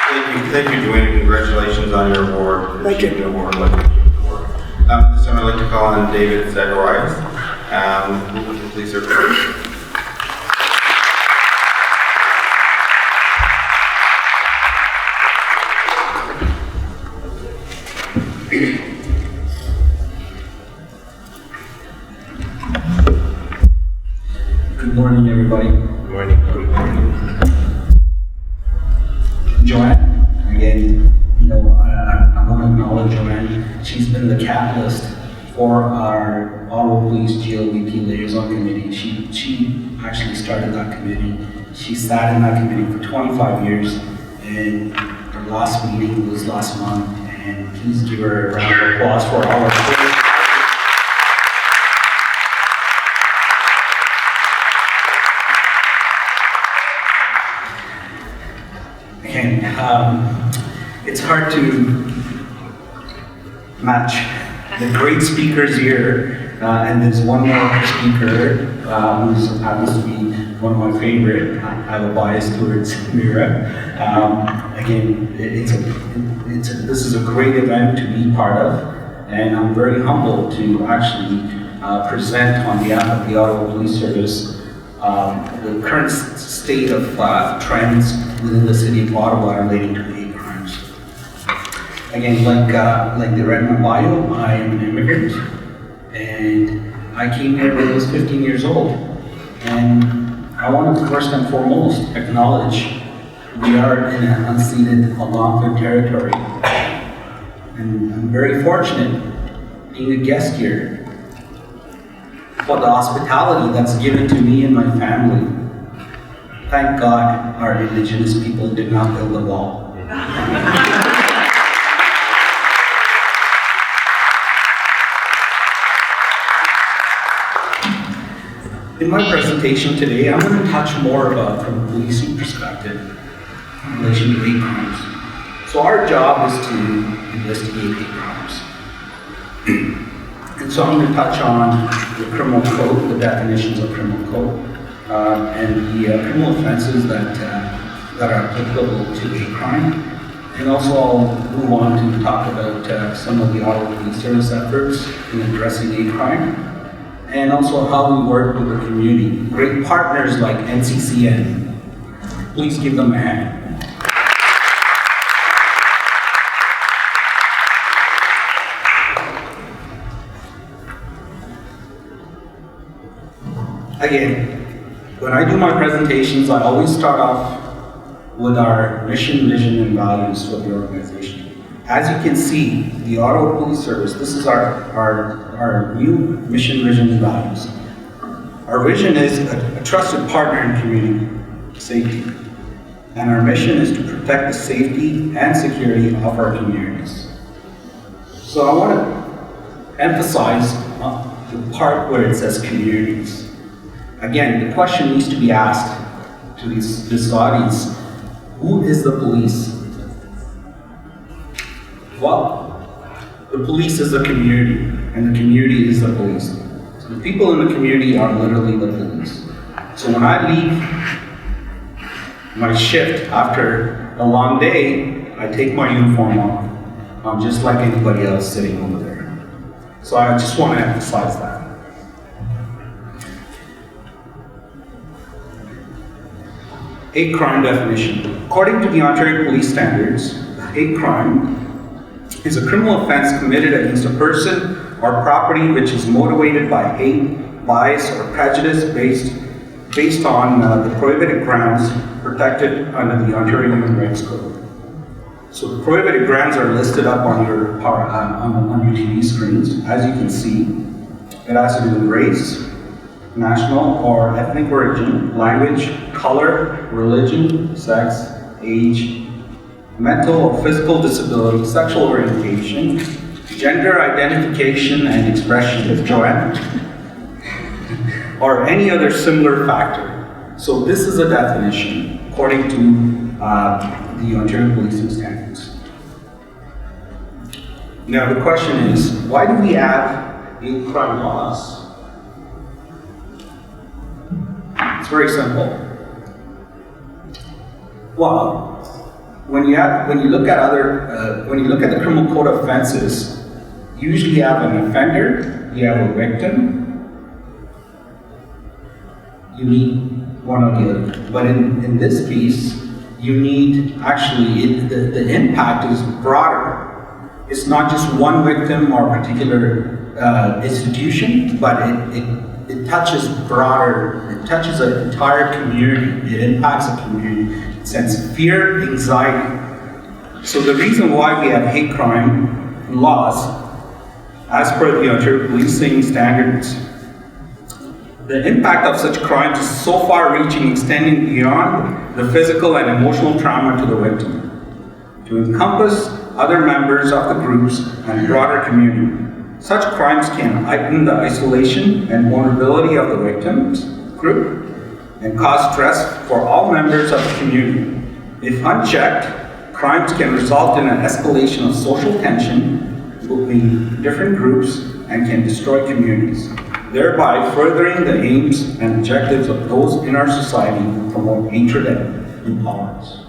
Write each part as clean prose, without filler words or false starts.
Thank you, Dwayne. Congratulations on your award. Thank you. Award. This time I'd like to call on David Zackrias. Would you please serve? Good morning, everybody. Good morning. Good morning. Joanne, again, I want to acknowledge Joanne. She's been the catalyst for our Ottawa Police GLBP Liaison Committee. She actually started that committee. She sat in that committee for 25 years, and her last meeting was last month. And please give her a round of applause for all of her. It's hard to match the great speakers here, and there's one more speaker who happens to be one of my favorite. I have a bias towards Mira. Again, this is a great event to be part of, and I'm very humbled to actually present on behalf of the Ottawa Police Service the current state of trends within the city of Ottawa relating to hate crimes. Again, like they read in my bio, I am an immigrant, and I came here when I was 15 years old. And I want to first and foremost acknowledge we are in an unceded Algonquin territory. And I'm very fortunate being a guest here for the hospitality that's given to me and my family. Thank God our Indigenous people did not build the wall. In my presentation today, I'm going to touch more about from a policing perspective in relation to hate crimes. So our job is to investigate hate crimes. And so I'm going to touch on the criminal code, the definitions of criminal code, and the criminal offenses that are applicable to hate crime. And also I'll move on to talk about some of the Ottawa Police Service efforts in addressing hate crime, and also how we work with the community. Great partners like NCCN. Please give them a hand. Again, when I do my presentations, I always start off with our mission, vision, and values for the organization. As you can see, the Ottawa Police Service, this is our new mission, vision, and values. Our vision is a trusted partner in community safety. And our mission is to protect the safety and security of our communities. So I want to emphasize the part where it says communities. Again, the question needs to be asked to this audience, who is the police? Well, the police is the community, and the community is the police. So the people in the community are literally the police. So when I leave my shift after a long day, I take my uniform off. I'm just like anybody else sitting over there. So I just want to emphasize that. Hate crime definition. According to the Ontario Police Standards, hate crime is a criminal offense committed against a person or property which is motivated by hate, bias, or prejudice based on the prohibited grounds protected under the Ontario Human Rights Code. So the prohibited grounds are listed up on your TV screens. As you can see, it has to do with race, national or ethnic origin, language, color, religion, sex, age, mental or physical disability, sexual orientation, gender identification and expression, Joanne, or any other similar factor. So this is a definition according to the Ontario Policing Standards. Now the question is, why do we have hate crime laws? It's very simple. Well, when you look at the criminal code offenses, you usually have an offender, you have a victim, you need one or the other. But in this piece, you need actually, the impact is broader. It's not just one victim or a particular institution, but it touches broader, it touches an entire community, it impacts a community. It sends fear, anxiety. So the reason why we have hate crime laws, as per the Ontario Policing Standards, the impact of such crimes is so far-reaching, extending beyond the physical and emotional trauma to the victim, to encompass other members of the groups and broader community. Such crimes can heighten the isolation and vulnerability of the victim's group and cause stress for all members of the community. If unchecked, crimes can result in an escalation of social tension between different groups and can destroy communities, thereby furthering the aims and objectives of those in our society who promote hatred and intolerance.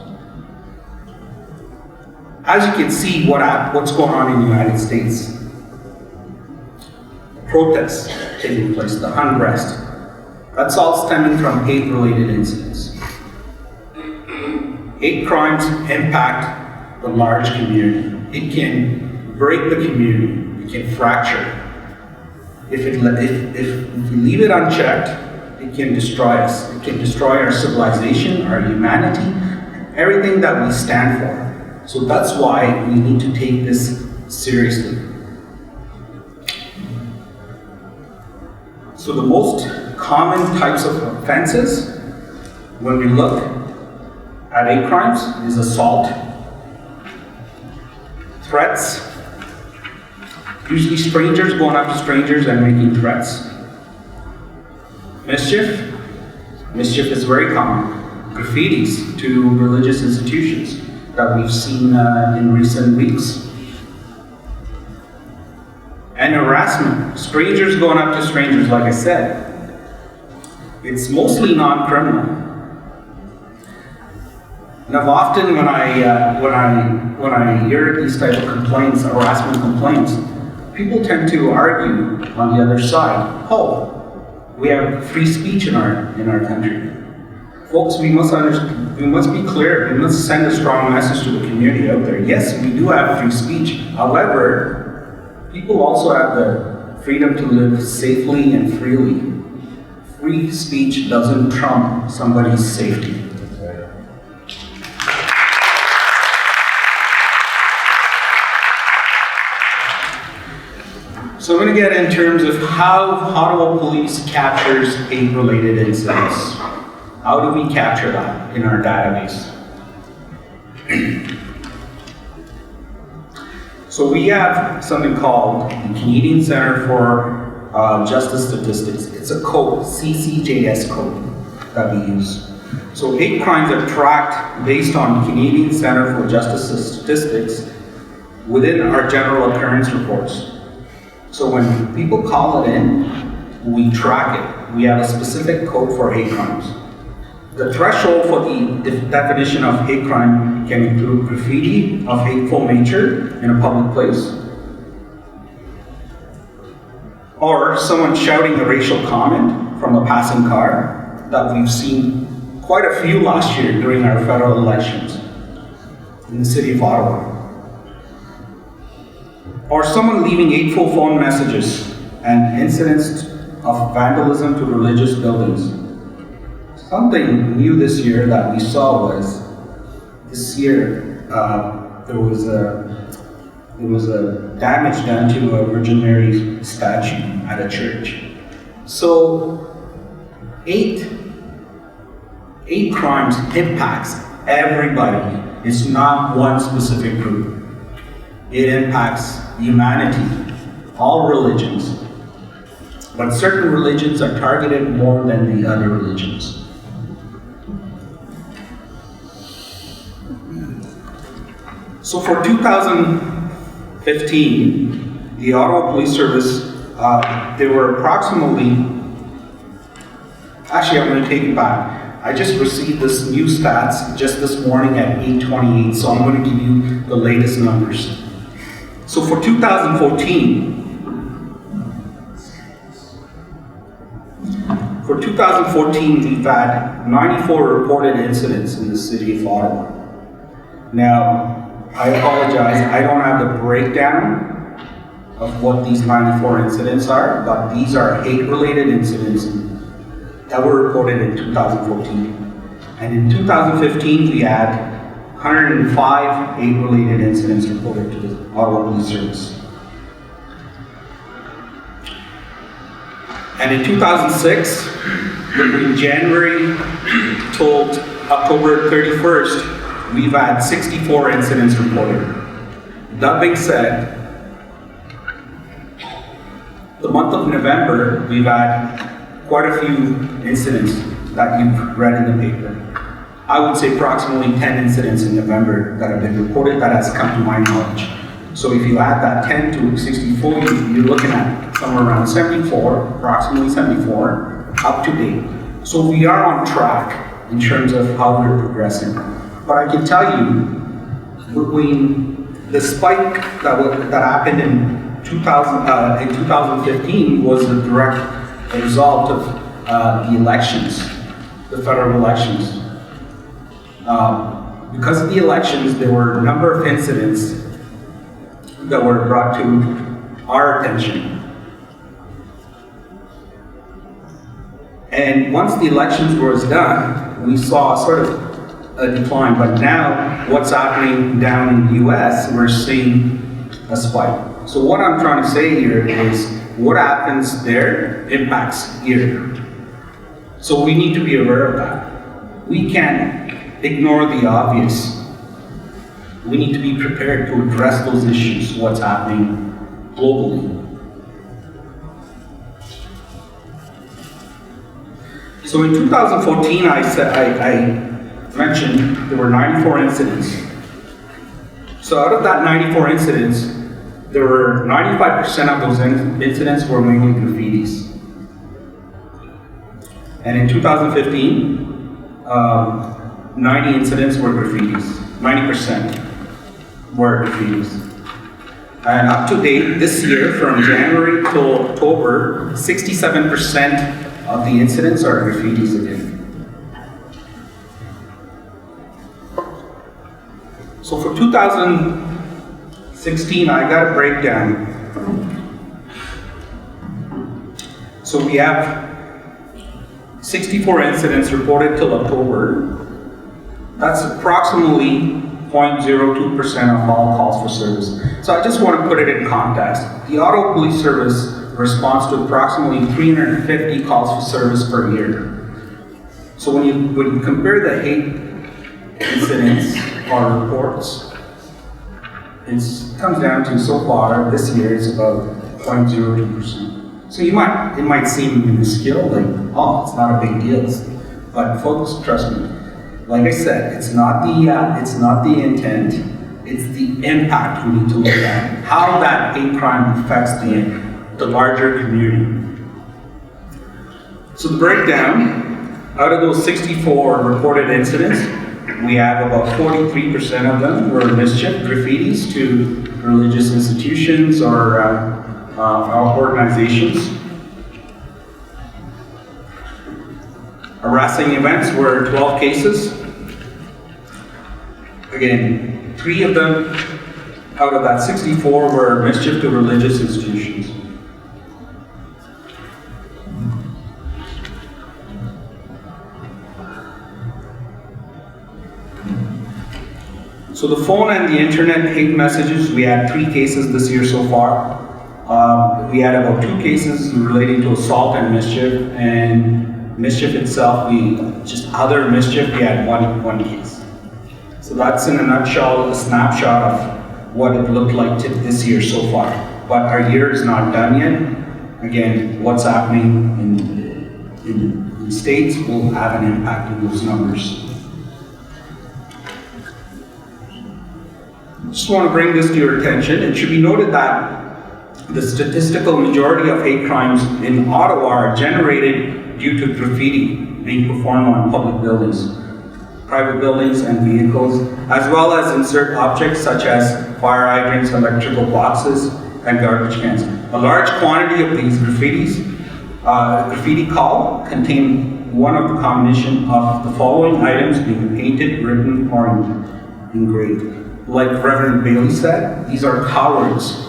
As you can see what's going on in the United States, protests taking place, the unrest, that's all stemming from hate-related incidents. Hate crimes impact the large community. It can break the community, it can fracture. If we leave it unchecked, it can destroy us. It can destroy our civilization, our humanity, everything that we stand for. So that's why we need to take this seriously. So the most common types of offenses when we look at hate crimes is assault, threats, usually strangers going up to strangers and making threats. Mischief is very common. Graffitis to religious institutions that we've seen in recent weeks. And harassment, strangers going up to strangers, like I said. It's mostly non-criminal. Now, often when I hear these type of complaints, harassment complaints, people tend to argue on the other side. Oh, we have free speech in our country. Folks, we must be clear. We must send a strong message to the community out there. Yes, we do have free speech. However, people also have the freedom to live safely and freely. Free speech doesn't trump somebody's safety. So I'm going to get in terms of how Ottawa Police captures hate-related incidents. How do we capture that in our database? So we have something called the Canadian Centre for Justice Statistics. It's a code, CCJS code that we use. So hate crimes are tracked based on Canadian Centre for Justice Statistics within our general occurrence reports. So when people call it in, we track it. We have a specific code for hate crimes. The threshold for the definition of hate crime can include graffiti of hateful nature in a public place, or someone shouting a racial comment from a passing car that we've seen quite a few last year during our federal elections in the city of Ottawa. Or someone leaving hateful phone messages and incidents of vandalism to religious buildings. Something new this year that we saw was, this year there was a damage done to a Virgin Mary statue at a church. So hate crimes impacts everybody. It's not one specific group. It impacts humanity, all religions. But certain religions are targeted more than the other religions. So for 2015, the Ottawa Police Service, there were approximately, actually I'm going to take it back. I just received this new stats just this morning at 8:28, so I'm going to give you the latest numbers. So for 2014, we've had 94 reported incidents in the city of Ottawa. Now, I apologize, I don't have the breakdown of what these 94 incidents are, but these are hate-related incidents that were reported in 2014. And in 2015, we had 105 hate-related incidents reported to the Ottawa Police Service. And in 2006, between January till October 31st, we've had 64 incidents reported. That being said, the month of November, we've had quite a few incidents that you've read in the paper. I would say approximately 10 incidents in November that have been reported that has come to my knowledge. So if you add that 10 to 64, you're looking at somewhere around 74, approximately 74, up to date. So we are on track in terms of how we're progressing. But I can tell you, between the spike that happened in 2015 was a direct result of the elections, the federal elections. Because of the elections, there were a number of incidents that were brought to our attention. And once the elections was done, we saw sort of a decline. But now, what's happening down in the US, we're seeing a spike. So what I'm trying to say here is, what happens there impacts here. So we need to be aware of that. We can't ignore the obvious. We need to be prepared to address those issues, what's happening globally. So in 2014, I mentioned there were 94 incidents. So out of that 94 incidents, there were 95% of those incidents were mainly graffitis. And in 2015, 90 incidents were graffitis. 90% were graffitis. And up to date this year, from January to October, 67% of the incidents are graffitis again. So for 2016, I got a breakdown. So we have 64 incidents reported till October. That's approximately 0.02% of all calls for service. So I just want to put it in context. The Ottawa Police Service responds to approximately 350 calls for service per year. So when you compare the hate incidents or reports, it comes down to, so far this year, it's about 0.02%. So it might seem minuscule, like, oh, it's not a big deal. But folks, trust me, like I said, it's not the intent, it's the impact we need to look at. How that hate crime affects the larger community. So the breakdown, out of those 64 reported incidents, we have about 43% of them were mischief, graffitis to religious institutions or organizations. Harassing events were 12 cases. Again, 3 of them out of that 64 were mischief to religious institutions. So the phone and the internet hate messages, we had 3 cases this year so far. We had about 2 cases relating to assault and mischief itself, other mischief, we had one case. So that's in a nutshell, a snapshot of what it looked like this year so far. But our year is not done yet. Again, what's happening in the States will have an impact on those numbers. Just want to bring this to your attention. It should be noted that the statistical majority of hate crimes in Ottawa are generated due to graffiti being performed on public buildings, private buildings and vehicles, as well as insert objects such as fire hydrants, electrical boxes, and garbage cans. A large quantity of these graffiti call contain one of the combination of the following items being painted, written, or engraved. Like Reverend Bailey said, these are cowards.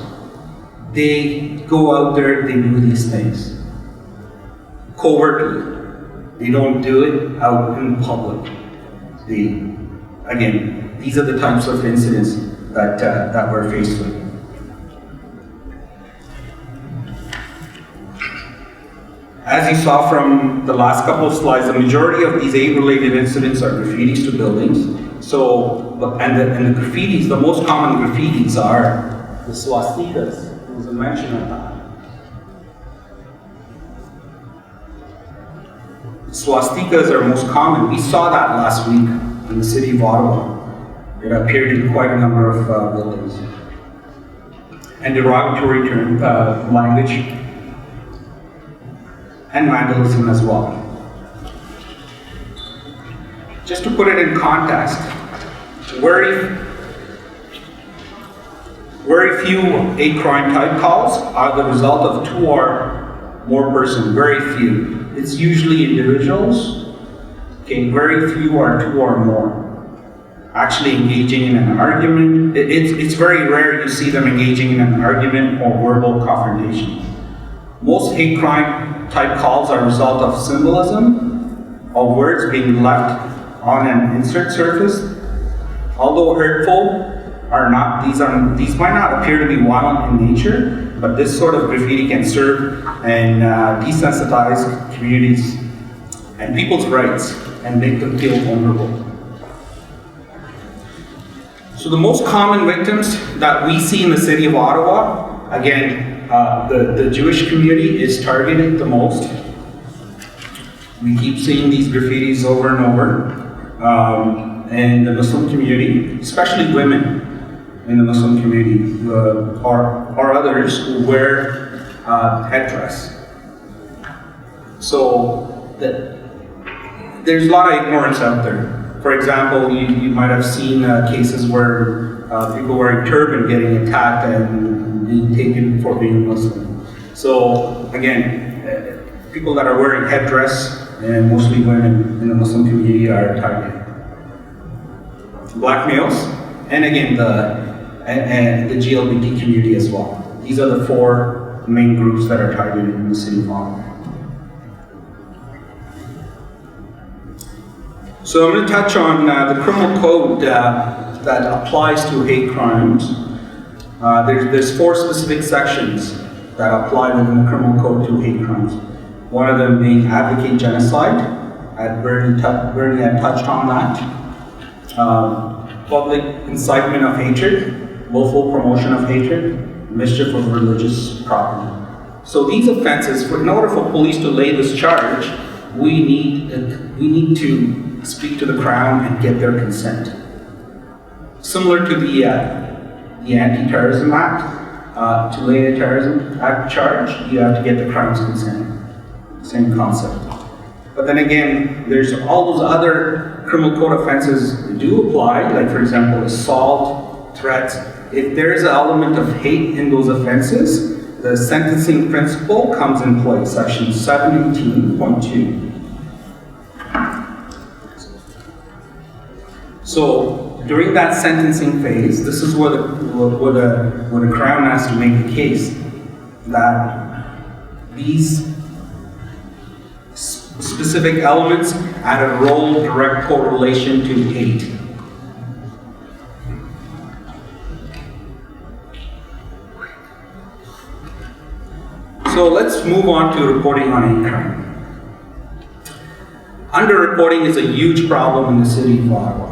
They go out there, they do these things covertly. They don't do it out in public. Again, these are the types of incidents that we're faced with. As you saw from the last couple of slides, the majority of these age-related incidents are graffitis to buildings. And the graffitis, the most common graffitis are the swastikas. There was a mention of that. Swastikas are most common. We saw that last week in the city of Ottawa. It appeared in quite a number of buildings. And derogatory language and vandalism as well. Just to put it in context, very few hate crime type calls are the result of 2 or more persons, very few. It's usually individuals, okay, very few are 2 or more. Actually engaging in an argument, it's very rare you see them engaging in an argument or verbal confrontation. Most hate crime type calls are a result of symbolism of words being left on an insert surface. Although hurtful are not, these might not appear to be violent in nature, but this sort of graffiti can serve and desensitize communities and people's rights and make them feel vulnerable. So the most common victims that we see in the city of Ottawa, again, the Jewish community is targeted the most. We keep seeing these graffitis over and over. And the Muslim community, especially women in the Muslim community, or others who wear headdress. So there's a lot of ignorance out there. For example, you might have seen cases where people wearing turban getting attacked and being taken for being Muslim. So again, people that are wearing headdress, and mostly women in the Muslim community, are targeted. Black males, and again the GLBT community as well. These are the 4 main groups that are targeted in the city of Ottawa. So I'm going to touch on the criminal code that applies to hate crimes. There's 4 specific sections that apply within the criminal code to hate crimes. One of them being advocate genocide. Bernie had touched on that. Public incitement of hatred, willful promotion of hatred, mischief of religious property. So these offenses, in order for police to lay this charge, we need to speak to the Crown and get their consent. Similar to the Anti-Terrorism Act, to lay a terrorism act charge, you have to get the Crown's consent. Same concept. But then again, there's all those other criminal code offenses that do apply, like for example, assault, threats. If there's an element of hate in those offenses, the sentencing principle comes in play, section 718.2. So during that sentencing phase, this is where the Crown has to make the case that these specific elements had a direct correlation to hate. So let's move on to reporting on hate crime. Underreporting is a huge problem in the city of Ottawa.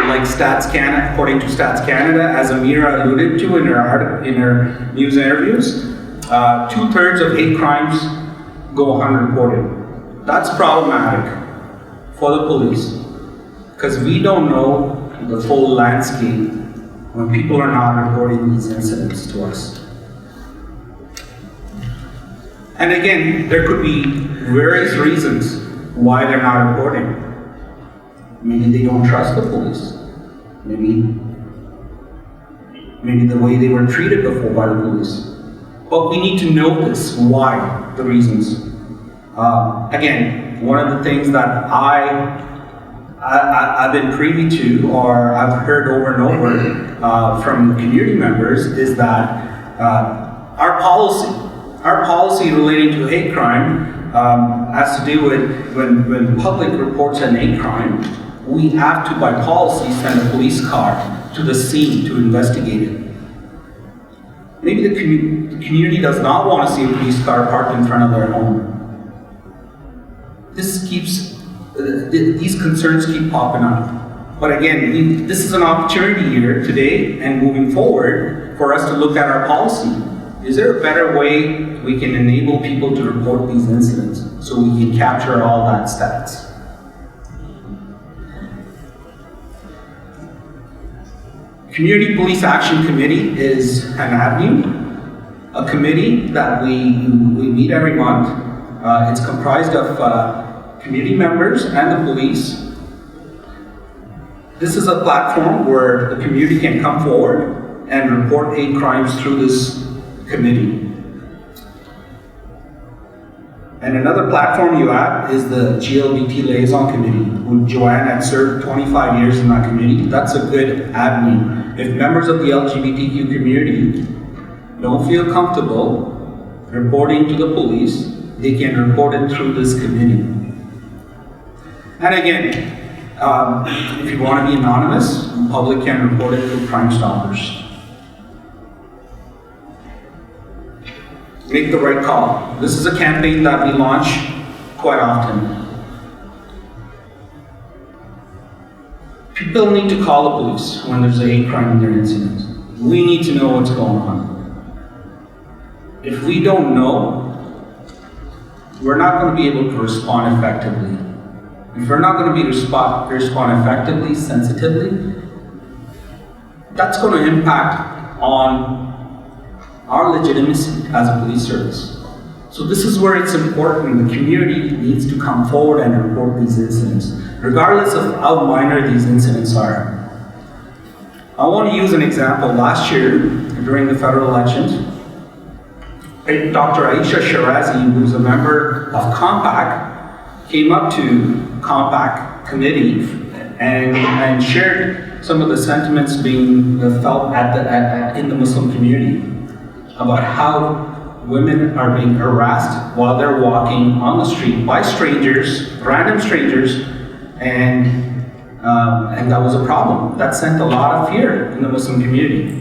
Like Stats Canada, according to Stats Canada, as Amira alluded to in her news interviews, 2/3 of hate crimes go unreported. That's problematic for the police because we don't know the full landscape when people are not reporting these incidents to us. And again, there could be various reasons why they're not reporting. Maybe they don't trust the police. Maybe the way they were treated before by the police. But we need to know this, why, the reasons. Again, one of the things that I've been privy to, or I've heard over and over from community members, is that our policy relating to hate crime has to do with when the public reports an hate crime, we have to, by policy, send a police car to the scene to investigate it. Maybe the community does not want to see a police car parked in front of their home. These concerns keep popping up. But again, this is an opportunity here today and moving forward for us to look at our policy. Is there a better way we can enable people to report these incidents so we can capture all that stats? Community Police Action Committee is an avenue, a committee that we meet every month. It's comprised of community members and the police. This is a platform where the community can come forward and report hate crimes through this committee. And another platform you have is the GLBT Liaison Committee, who Joanne had served 25 years in that committee. That's a good avenue. If members of the LGBTQ community don't feel comfortable reporting to the police, they can report it through this committee. And again, if you want to be anonymous, the public can report it through Crime Stoppers. Make the right call. This is a campaign that we launch quite often. People need to call the police when there's a hate crime in their incident. We need to know what's going on. If we don't know, we're not going to be able to respond effectively. If we're not going to respond effectively, sensitively, that's going to impact on our legitimacy as a police service. So this is where it's important. The community needs to come forward and report these incidents, regardless of how minor these incidents are. I want to use an example. Last year, during the federal elections, Dr. Aisha Shirazi, who's a member of COMPAC, came up to COMPAC committee and shared some of the sentiments being felt in the Muslim community about how women are being harassed while they're walking on the street by strangers, random strangers, and that was a problem. That sent a lot of fear in the Muslim community.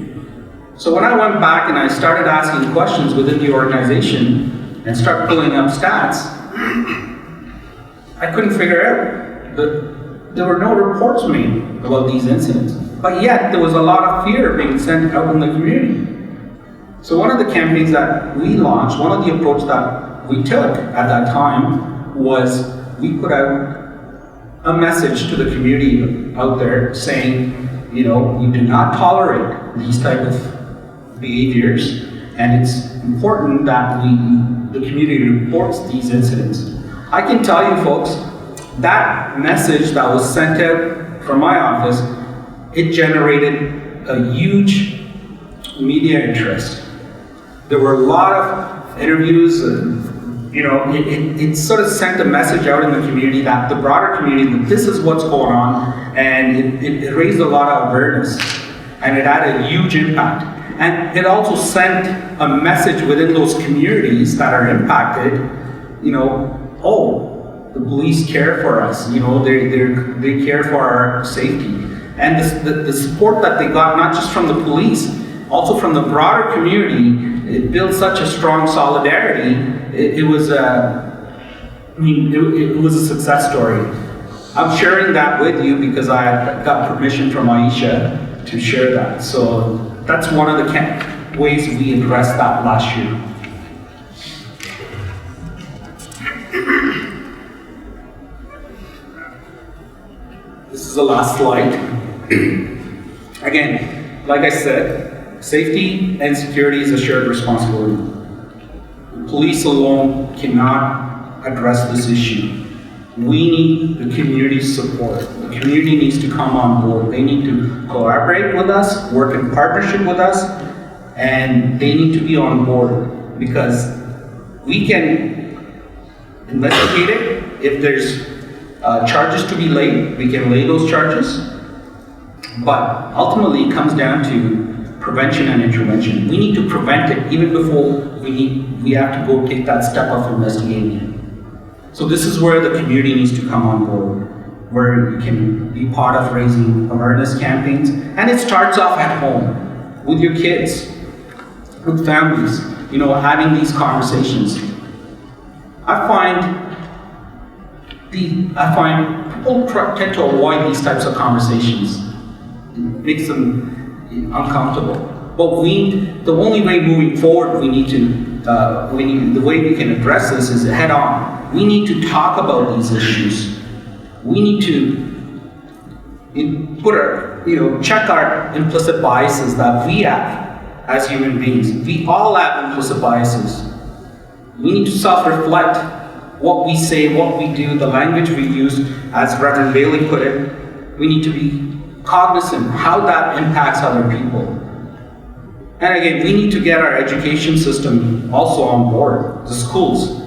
So when I went back and I started asking questions within the organization and started pulling up stats, I couldn't figure out that there were no reports made about these incidents. But yet there was a lot of fear being sent out in the community. So one of the campaigns that we launched, one of the approaches that we took at that time was we put out a message to the community out there saying, we do not tolerate these type of behaviors, and it's important that the community reports these incidents. I can tell you folks, that message that was sent out from my office, it generated a huge media interest. There were a lot of interviews, it sort of sent a message out in the community, that the broader community, that this is what's going on, and it raised a lot of awareness, and it had a huge impact. And it also sent a message within those communities that are impacted, the police care for us, they care for our safety. And the support that they got, not just from the police, also from the broader community, it built such a strong solidarity. It was a success story. I'm sharing that with you because I got permission from Aisha to share that. So that's one of the ways we addressed that last year. This is the last slide. Again, like I said, safety and security is a shared responsibility. Police alone cannot address this issue. we need the community's support. The community needs to come on board. They need to collaborate with us, work in partnership with us, and they need to be on board because we can investigate it. If there's charges to be laid, we can lay those charges. But ultimately, it comes down to prevention and intervention. We need to prevent it even before we have to go take that step of investigating it. So this is where the community needs to come on board, where you can be part of raising awareness campaigns. And it starts off at home, with your kids, with families, having these conversations. I find people tend to avoid these types of conversations. It makes them uncomfortable. But the only way moving forward, the way we can address this is head on. We need to talk about these issues. We need to check our implicit biases that we have as human beings. We all have implicit biases. We need to self-reflect what we say, what we do, the language we use. As Reverend Bailey put it, we need to be cognizant how that impacts other people. And again, we need to get our education system also on board, the schools,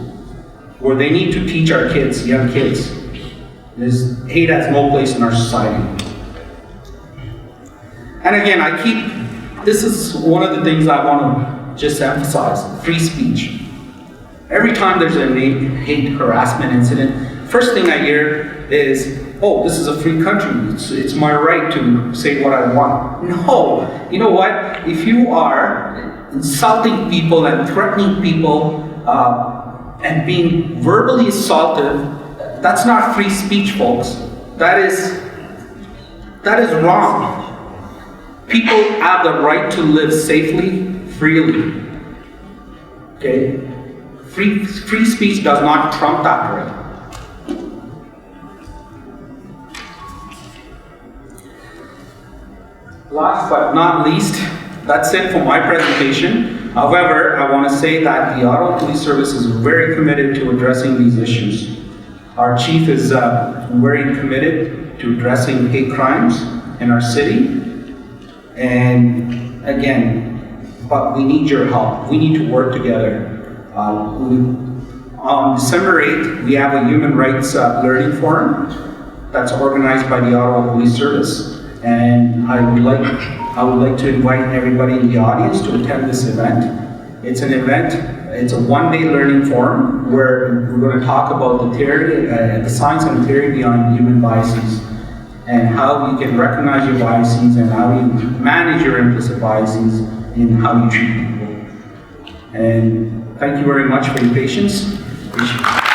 where they need to teach our kids, young kids, hate has no place in our society. And again, this is one of the things I want to just emphasize, free speech. Every time there's a hate harassment incident, first thing I hear is, oh, this is a free country, it's my right to say what I want. No, you know what? If you are insulting people and threatening people and being verbally assaulted, that's not free speech, folks. That is wrong. People have the right to live safely, freely. Okay? Free speech does not trump that right. Last but not least, that's it for my presentation. However, I want to say that the Ottawa Police Service is very committed to addressing these issues. Our chief is very committed to addressing hate crimes in our city. And again, but we need your help. We need to work together. On December 8th, we have a human rights learning forum that's organized by the Ottawa Police Service. And I would like to invite everybody in the audience to attend this event. It's an event, it's a one-day learning forum where we're going to talk about the theory, the science and theory behind human biases, and how you can recognize your biases and how you manage your implicit biases in how you treat people. And thank you very much for your patience. Appreciate it.